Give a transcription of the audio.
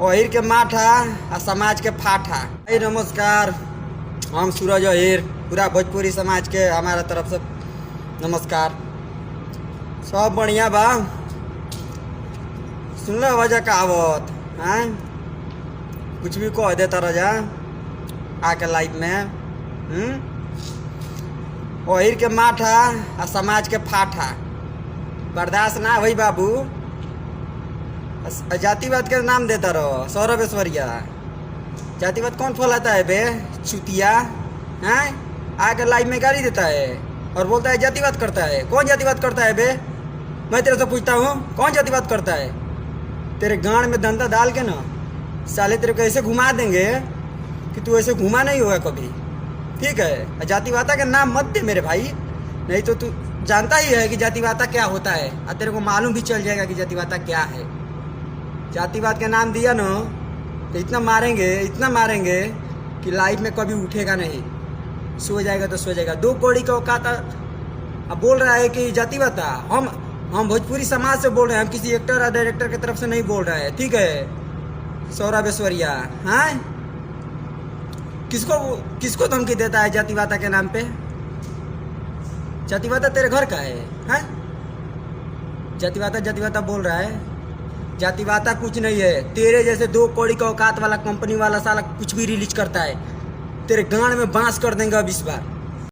अहिर के माठा आ समाज के फाठा। नमस्कार, हम सूरज अहिर, पूरा भोजपुरी समाज के हमारा तरफ से नमस्कार। सब बढ़िया बा। सुन लो वजह कहावत हैं, कुछ भी कह देता रजा आके लाइफ में। अहिर के माठा आ समाज के फाठा बर्दाश्त ना होई बाबू। जातिवाद के नाम देता रहो सौरभ ऐश्वर्या। जातिवाद कौन फैलाता है बे चुतिया हैं? आके लाइव में गाली देता है और बोलता है जातिवाद करता है। कौन जातिवाद करता है बे? मैं तेरे से पूछता हूँ, कौन जातिवाद करता है? तेरे गांड में धंधा डाल के ना साले तेरे को ऐसे घुमा देंगे कि तू ऐसे घुमा नहीं होगा कभी। ठीक है, जातिवादा का नाम मत दे मेरे भाई, नहीं तो तू जानता ही है कि जातिवादा क्या होता है और तेरे को मालूम भी चल जाएगा कि जातिवादा क्या है। जातिवाद का नाम दिया ना तो इतना मारेंगे कि लाइफ में कभी उठेगा नहीं। सो जाएगा तो सो जाएगा। 2 कौड़ी का औकात अब बोल रहा है कि जातिवाद। हम भोजपुरी समाज से बोल रहे हैं, हम किसी एक्टर या डायरेक्टर की तरफ से नहीं बोल रहे हैं। ठीक है सौरभ ऐश्वर्या, हाँ किसको धमकी देता है जातिवादा के नाम पे? जातिवादा तेरे घर का है, हाँ? जातिवादा बोल रहा है। जातिवादा कुछ नहीं है, तेरे जैसे 2 कौड़ी का औकात वाला कंपनी वाला साला कुछ भी रिलीज करता है, तेरे गांड में बांस कर देंगे अब इस बार।